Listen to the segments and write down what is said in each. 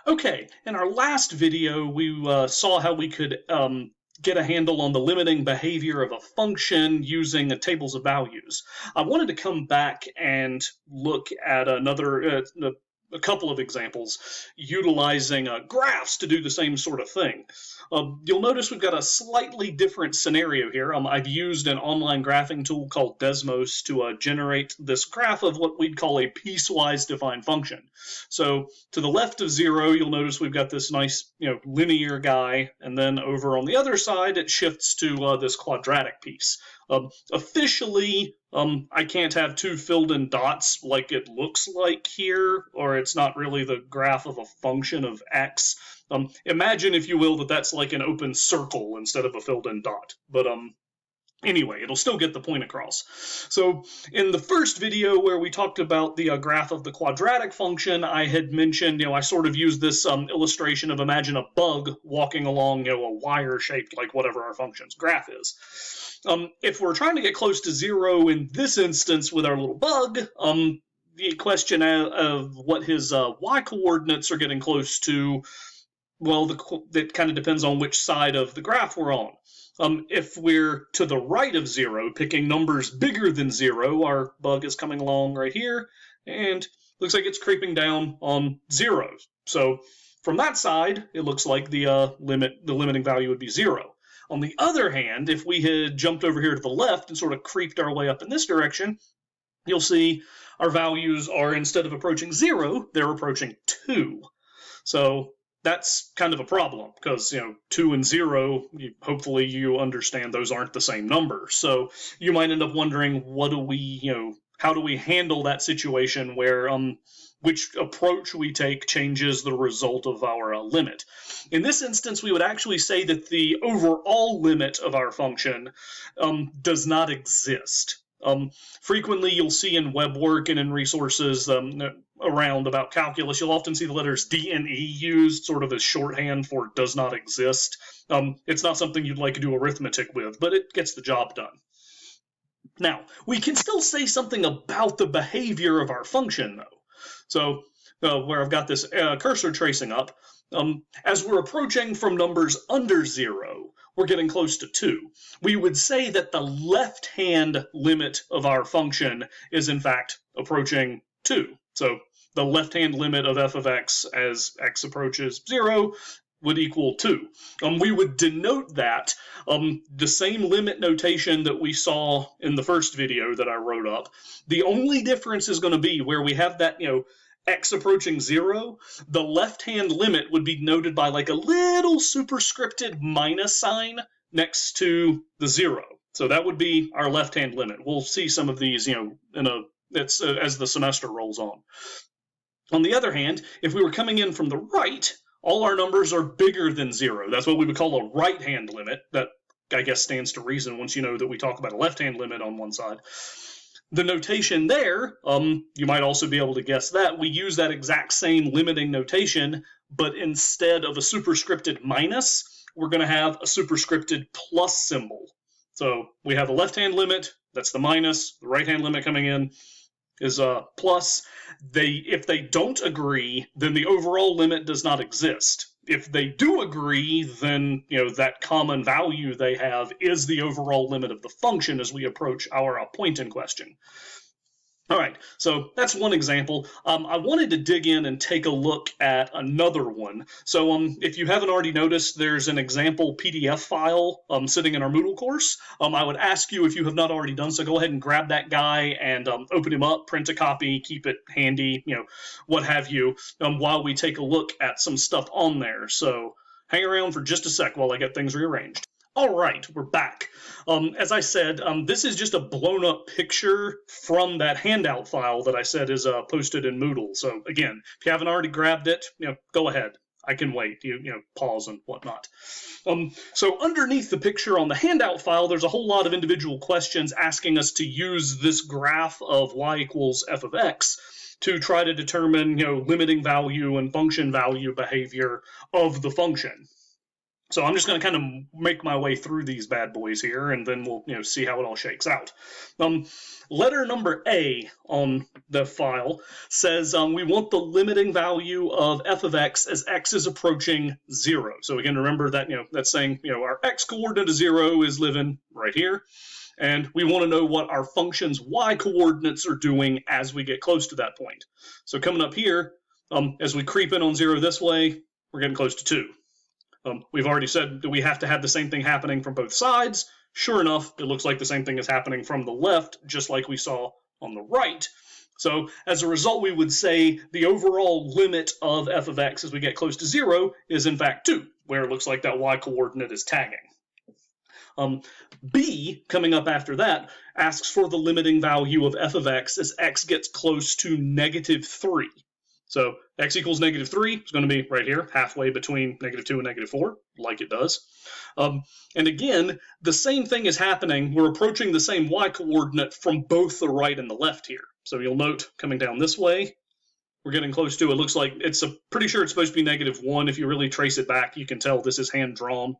Okay, in our last video, we saw how we could get a handle on the limiting behavior of a function using tables of values. I wanted to come back and look at a couple of examples utilizing graphs to do the same sort of thing. You'll notice we've got a slightly different scenario here. I've used an online graphing tool called Desmos to generate this graph of what we'd call a piecewise defined function. So to the left of 0, you'll notice we've got this nice, linear guy, and then over on the other side, it shifts to this quadratic piece. Officially, I can't have two filled in dots like it looks like here, or it's not really the graph of a function of x. Imagine, if you will, that that's like an open circle instead of a filled in dot. But anyway, it'll still get the point across. So in the first video where we talked about the graph of the quadratic function, I had mentioned, I sort of used this illustration of imagine a bug walking along, a wire shaped like whatever our function's graph is. If we're trying to get close to 0 in this instance with our little bug, the question of what his y coordinates are getting close to, well, that kind of depends on which side of the graph we're on. If we're to the right of 0, picking numbers bigger than 0, our bug is coming along right here, and looks like it's creeping down on 0. So from that side, it looks like the limiting value would be 0. On the other hand, if we had jumped over here to the left and sort of creeped our way up in this direction, you'll see our values are, instead of approaching 0, they're approaching 2. So that's kind of a problem because, 2 and 0, hopefully you understand those aren't the same number. So you might end up wondering, how do we handle that situation where which approach we take changes the result of our limit. In this instance, we would actually say that the overall limit of our function does not exist. Frequently, you'll see in web work and in resources around about calculus, you'll often see the letters D and E used sort of as shorthand for does not exist. It's not something you'd like to do arithmetic with, but it gets the job done. Now, we can still say something about the behavior of our function, though. So where I've got this cursor tracing up, as we're approaching from numbers under 0, we're getting close to 2. We would say that the left-hand limit of our function is, in fact, approaching 2. So the left-hand limit of f of x as x approaches 0 would equal 2. We would denote that the same limit notation that we saw in the first video that I wrote up. The only difference is going to be where we have that, x approaching 0, the left-hand limit would be noted by like a little superscripted minus sign next to the 0. So that would be our left-hand limit. We'll see some of these, as the semester rolls on. On the other hand, if we were coming in from the right, all our numbers are bigger than 0. That's what we would call a right-hand limit. That, I guess, stands to reason once you know that we talk about a left-hand limit on one side. The notation there, you might also be able to guess that, we use that exact same limiting notation, but instead of a superscripted minus, we're going to have a superscripted plus symbol. So we have a left-hand limit, that's the minus, the right-hand limit coming in is a plus. If they don't agree, then the overall limit does not exist. If they do agree, then that common value they have is the overall limit of the function as we approach our point in question. All right, so that's one example. I wanted to dig in and take a look at another one. So if you haven't already noticed, there's an example PDF file sitting in our Moodle course. I would ask you, if you have not already done so, go ahead and grab that guy and open him up, print a copy, keep it handy, what have you, while we take a look at some stuff on there. So hang around for just a sec while I get things rearranged. All right, we're back. As I said, this is just a blown-up picture from that handout file that I said is posted in Moodle. So again, if you haven't already grabbed it, go ahead. I can wait. Pause and whatnot. So underneath the picture on the handout file, there's a whole lot of individual questions asking us to use this graph of y equals f of x to try to determine, limiting value and function value behavior of the function. So I'm just going to kind of make my way through these bad boys here, and then we'll see how it all shakes out. Letter number A on the file says we want the limiting value of f of x as x is approaching 0. So again, remember that that's saying our x coordinate of 0 is living right here, and we want to know what our function's y coordinates are doing as we get close to that point. So coming up here, as we creep in on 0 this way, we're getting close to 2. We've already said that we have to have the same thing happening from both sides. Sure enough, it looks like the same thing is happening from the left, just like we saw on the right. So as a result, we would say the overall limit of f of x as we get close to 0 is in fact 2, where it looks like that y coordinate is tagging. B, coming up after that, asks for the limiting value of f of x as x gets close to -3. So x equals -3 is going to be right here, halfway between -2 and -4, like it does. And again, the same thing is happening. We're approaching the same y coordinate from both the right and the left here. So you'll note coming down this way, we're getting close to, it looks like pretty sure it's supposed to be -1. If you really trace it back, you can tell this is hand drawn.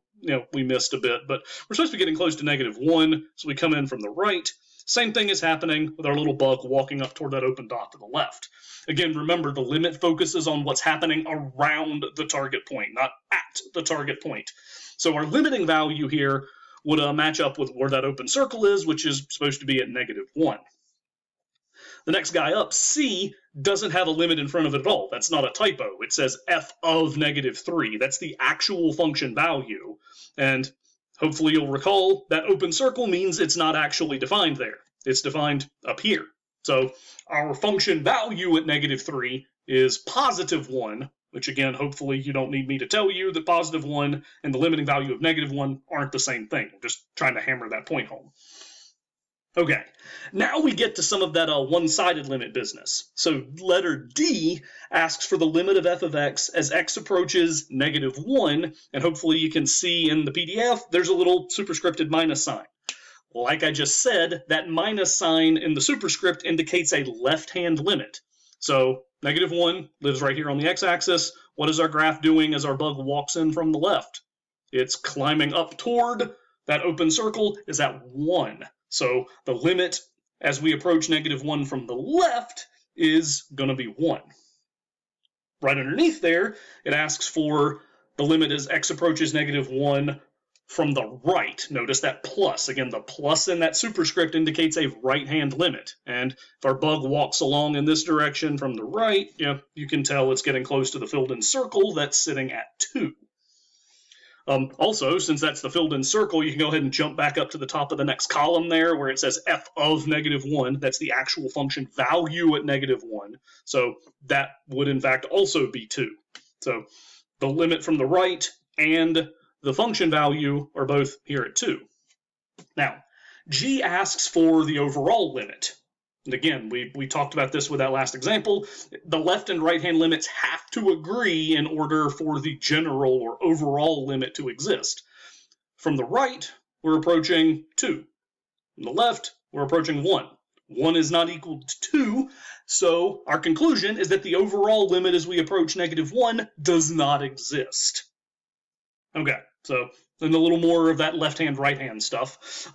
We missed a bit, but we're supposed to be getting close to -1. So we come in from the right. Same thing is happening with our little bug walking up toward that open dot to the left. Again, remember, the limit focuses on what's happening around the target point, not at the target point. So our limiting value here would match up with where that open circle is, which is supposed to be at -1. The next guy up, C, doesn't have a limit in front of it at all. That's not a typo. It says f of -3. That's the actual function value. And hopefully you'll recall that open circle means it's not actually defined there. It's defined up here. So our function value at -3 is +1, which again, hopefully you don't need me to tell you that +1 and the limiting value of -1 aren't the same thing. I'm just trying to hammer that point home. Okay, now we get to some of that one-sided limit business. So letter D asks for the limit of f of x as x approaches -1, and hopefully you can see in the PDF there's a little superscripted minus sign. Like I just said, that minus sign in the superscript indicates a left-hand limit. So -1 lives right here on the x-axis. What is our graph doing as our bug walks in from the left? It's climbing up toward that open circle is at 1. So the limit as we approach -1 from the left is going to be 1. Right underneath there, it asks for the limit as x approaches -1 from the right. Notice that plus. Again, the plus in that superscript indicates a right-hand limit. And if our bug walks along in this direction from the right, you can tell it's getting close to the filled-in circle that's sitting at 2. Also, since that's the filled-in circle, you can go ahead and jump back up to the top of the next column there where it says f of -1. That's the actual function value at -1. So that would, in fact, also be 2. So the limit from the right and the function value are both here at 2. Now, G asks for the overall limit. And again, we talked about this with that last example. The left and right-hand limits have to agree in order for the general or overall limit to exist. From the right, we're approaching 2. From the left, we're approaching 1. 1 is not equal to 2, so our conclusion is that the overall limit as we approach -1 does not exist. Okay, so then a little more of that left-hand, right-hand stuff.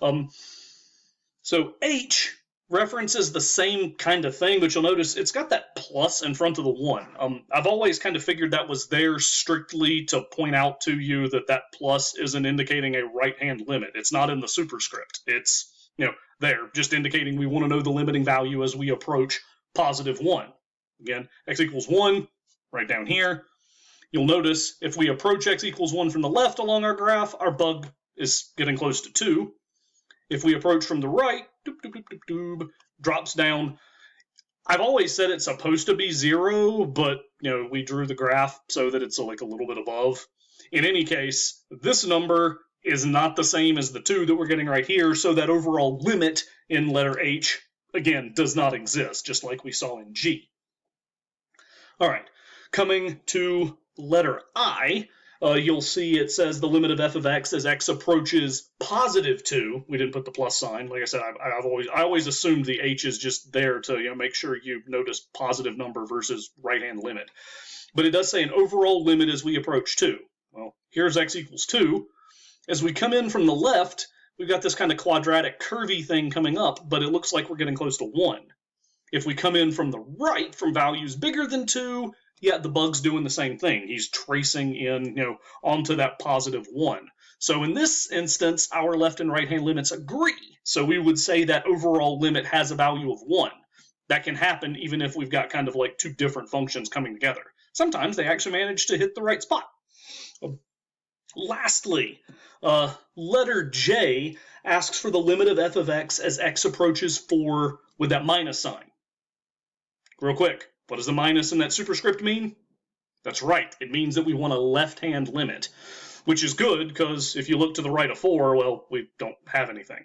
So H references the same kind of thing, but you'll notice it's got that plus in front of the 1. I've always kind of figured that was there strictly to point out to you that that plus isn't indicating a right-hand limit. It's not in the superscript. It's, there, just indicating we want to know the limiting value as we approach +1. Again, x equals 1, right down here. You'll notice if we approach x equals 1 from the left along our graph, our bug is getting close to 2. If we approach from the right, drops down. I've always said it's supposed to be 0, but we drew the graph so that it's like a little bit above. In any case, this number is not the same as the 2 that we're getting right here, so that overall limit in letter H, again, does not exist, just like we saw in G. All right, coming to letter I, you'll see it says the limit of f of x as x approaches +2. We didn't put the plus sign. Like I said, I always assumed the h is just there to make sure you notice positive number versus right-hand limit. But it does say an overall limit as we approach 2. Well, here's x equals 2. As we come in from the left, we've got this kind of quadratic curvy thing coming up, but it looks like we're getting close to 1. If we come in from the right, from values bigger than 2, yeah, the bug's doing the same thing. He's tracing in, onto that positive 1. So in this instance, our left and right hand limits agree. So we would say that overall limit has a value of 1. That can happen even if we've got kind of like two different functions coming together. Sometimes they actually manage to hit the right spot. Lastly, letter J asks for the limit of f of x as x approaches 4 with that minus sign. Real quick, what does the minus in that superscript mean? That's right, it means that we want a left-hand limit, which is good because if you look to the right of 4, well, we don't have anything.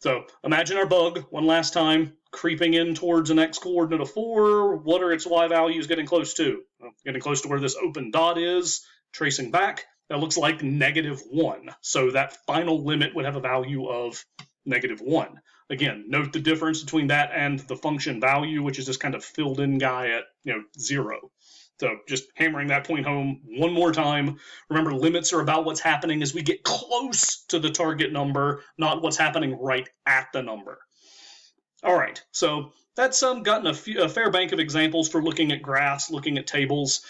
So imagine our bug, one last time, creeping in towards an x-coordinate of 4. What are its y values getting close to? Well, getting close to where this open dot is, tracing back. That looks like -1. So that final limit would have a value of -1. Again, note the difference between that and the function value, which is this kind of filled in guy at 0. So just hammering that point home one more time. Remember, limits are about what's happening as we get close to the target number, not what's happening right at the number. All right, so that's gotten a fair bank of examples for looking at graphs, looking at tables.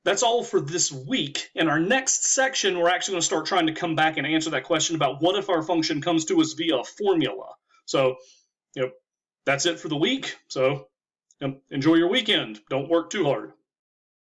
That's all for this week. In our next section, we're actually going to start trying to come back and answer that question about what if our function comes to us via a formula. So, that's it for the week. So, enjoy your weekend. Don't work too hard.